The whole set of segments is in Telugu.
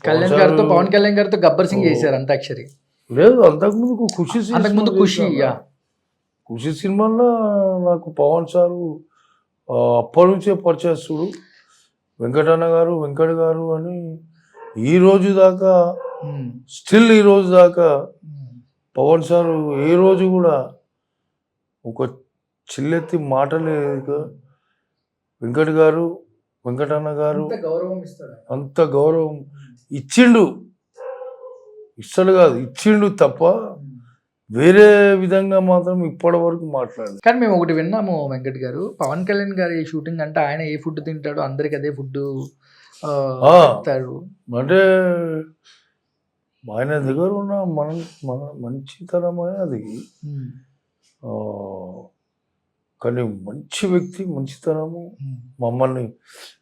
కళ్యాణ్ గారితో, పవన్ కళ్యాణ్ గారితో గబ్బర్ సింగ్ చేశారు అంతాక్షరి. లేదు, అంతకుముందు ఖుషి అంతకుముందు ఖుషి. ఖుషి సినిమాలో నాకు పవన్ సారు అప్పటి నుంచే పరిచయస్తుడు. వెంకటన్న గారు, వెంకట్ గారు అని ఈ రోజు దాకా, స్టిల్ ఈ రోజు దాకా పవన్ సారు ఏ రోజు కూడా ఒక చిల్లెత్తి మాటలేదు. వెంకట్ గారు, వెంకటన్న గారు అంత గౌరవం ఇచ్చిండు, ఇస్తాడు కాదు ఇచ్చిండు తప్ప వేరే విధంగా మాత్రం ఇప్పటి వరకు మాట్లాడదు. కానీ మేము ఒకటి విన్నాము వెంకట్ గారు, పవన్ కళ్యాణ్ గారి షూటింగ్ అంటే ఆయన ఏ ఫుడ్ తింటాడో అందరికి అదే ఫుడ్ చెప్తారు. అంటే ఆయన దగ్గర ఉన్న మన మంచితనమే అది. కానీ మంచి వ్యక్తి, మంచితనము. మమ్మల్ని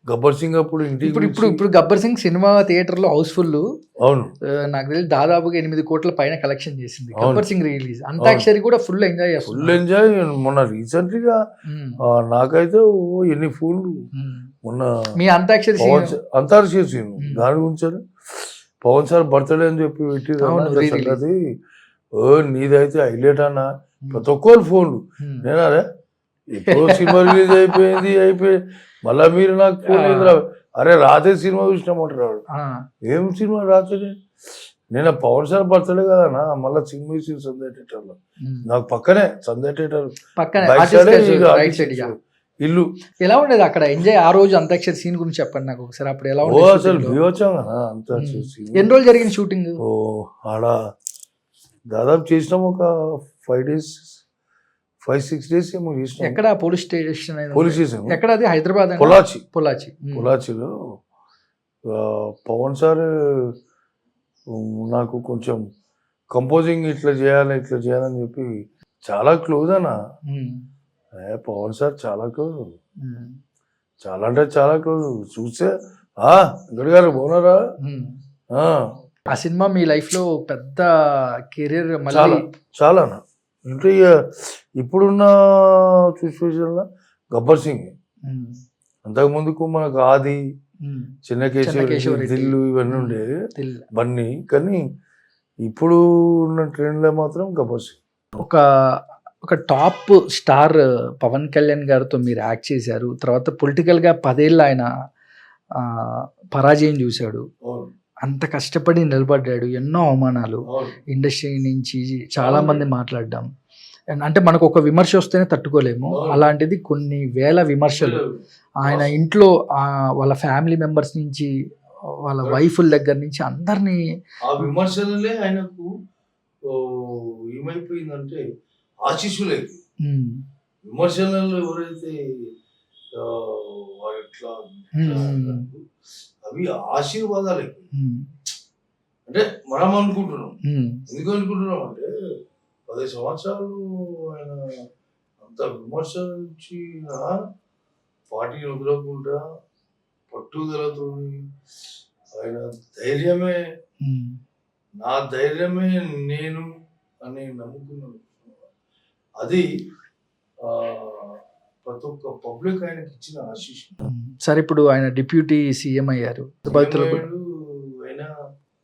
గబ్బర్ సింగ్ అప్పుడు ఇంటికి ఇప్పుడు గబ్బర్ సింగ్ సినిమా థియేటర్ లో హౌస్ఫుల్. అవును, నాకు తెలిసి దాదాపుగా 8 కోట్ల పైన కలెక్షన్ చేసింది గబ్బర్ సింగ్ రిలీజ్. అంతాక్షరి కూడా ఫుల్ ఎంజాయ్ చేస్తుంది. Full enjoy. మొన్న రీసెంట్లీగా నాకైతే ఎన్ని ఫుల్ మొన్న మీ అంతాక్షరి సీన్ దాని గురించి పవన్ సార్ బర్త్డే అని చెప్పి పెట్టి నీదైతే హైలైట్ అన్న ప్రతి ఒక్కరు ఫోన్లు. నేనారే ఎప్పుడో సినిమా రిలీజ్ అయిపోయింది మళ్ళా మీరు నాకు ఫోన్ అయింది. అరే రాత్రి సినిమా చూసినామంటారు. ఏం సినిమా రాత్రి? నేను పవన్ సార్ బర్త్డే కదన్నా, మళ్ళీ సినిమా చూసి సంధ్య థియేటర్లో, నాకు పక్కనే సంధ్య థియేటర్ ఇల్లు. ఎలా ఉండేది అక్కడ ఎంజాయ్ ఆ రోజు అంతాక్షరి సీన్ గురించి చెప్పండి నాకు ఒకసారి. అప్పుడు ఎలా ఉండేది? అసలు వచ్చాం కదా అంతాక్షరి. ఎన్ని రోజులు జరిగిన షూటింగ్? ఆడ దాదాపు చేసినాం ఒక 5-6 days ఏమో చేసినాం. ఎక్కడ? Police station. ఎక్కడ అది? హైదరాబాద్. పొలాచిలో పవన్ సార్ నాకు కొంచెం కంపోజింగ్ ఇట్లా చేయాలని చెప్పి చాలా క్లోజ్ అన్న. పవన్ సార్ చాలా క్లోజ్, చాలా అంటే చాలా క్లోజ్. చూస్తే గడి గారు బాగున్నారా. ఆ సినిమా మీ లైఫ్ లో పెద్ద కెరీర్ చాలా అంటే ఇప్పుడున్న సిచ్యువేషన్లో గబ్బర్ సింగ్. అంతకు ముందుకు మనకు ఆది, చిన్న కేశవరెడ్డి, దిల్లు ఇవన్నీ ఉండేవి, బన్నీ. కానీ ఇప్పుడు ఉన్న ట్రెండ్లో మాత్రం గబ్బర్ సింగ్. ఒక టాప్ స్టార్ పవన్ కళ్యాణ్ గారితో మీరు యాక్ట్ చేశారు. తర్వాత పొలిటికల్గా 10 ఏళ్ళు ఆయన పరాజయం చూశాడు. అంత కష్టపడి నిలబడ్డాడు. ఎన్నో అవమానాలు, ఇండస్ట్రీ నుంచి చాలా మంది మాట్లాడడం. అంటే మనకు ఒక విమర్శ వస్తేనే తట్టుకోలేము, అలాంటిది కొన్ని వేల విమర్శలు. ఆయన ఇంట్లో వాళ్ళ ఫ్యామిలీ మెంబర్స్ నుంచి, వాళ్ళ వైఫుల దగ్గర నుంచి అందరినీ ఆ విమర్శలే ఆయనకు ఏమైపోయిందంటే ఆశీస్సులే. విమర్శలలో ఎవరైతే అవి ఆశీర్వాదాలే. అంటే మనం అనుకుంటున్నాం. ఎందుకు అనుకుంటున్నాం అంటే 10 సంవత్సరాలు ఆయన అంత విమర్శ నుంచి పార్టీని వదలకుండా పట్టుదలతో ఆయన ధైర్యమే, నా ధైర్యమే నేను అని నమ్ముకున్నాను. అది ప్రతి ఒక్క పబ్లిక్ ఆయనకి ఇచ్చిన ఆశీష్. సార్ ఇప్పుడు ఆయన డిప్యూటీ సీఎం అయ్యారు.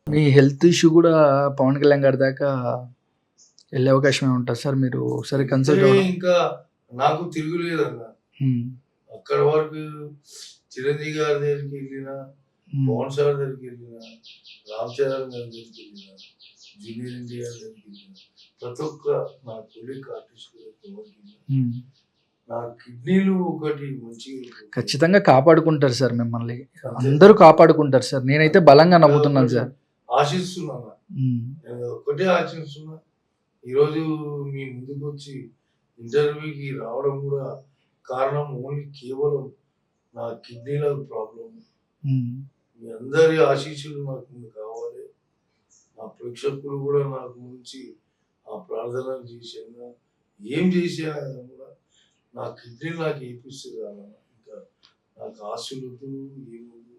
మీ హెల్త్ ఇష్యూ కూడా పవన్ కళ్యాణ్ గారి దాకా వెళ్ళే అవకాశం ఉంటుంది సార్. మీరు ఒకసారి కన్సల్ట్. ఇంకా నాకు తిరుగులేదు అన్న. అక్కడ వరకు చిరంజీవి గారి దగ్గరికి వెళ్ళినా, పవన్ సార్ దగ్గరికి వెళ్ళినా, రామ్ చరణ్ గారి దగ్గరికి వెళ్ళినా, జూనియర్ ఇండియా దగ్గరికి వెళ్ళినా, ప్రతి ఒక్క నా కొలీగ్ ఆర్టిస్ట్ నా కిడ్నీలు ఒకటి మంచిగా ఖచ్చితంగా కాపాడుకుంటారు సార్. మిమ్మల్ని అందరూ కాపాడుకుంటారు సార్. నేనైతే బలంగా నమ్ముతున్నాను సార్. ఆశిస్తున్నాను. నేను ఒకటే ఆశిస్తున్నా, ఈరోజు మీ ముందుకు వచ్చి ఇంటర్వ్యూకి రావడం కూడా కారణం ఓన్లీ కేవలం నా కిడ్నీల ప్రాబ్లం. మీ అందరి ఆశీస్సులు నాకు కావాలి. నా ప్రేక్షకులు కూడా నాకు గురించి ఆ ప్రార్థన చేసాను. ఏం చేసాను కూడా నా కిడ్నీ నాకు ఏపిస్తుంది. ఇంకా నాకు ఆశలతో ఏముంది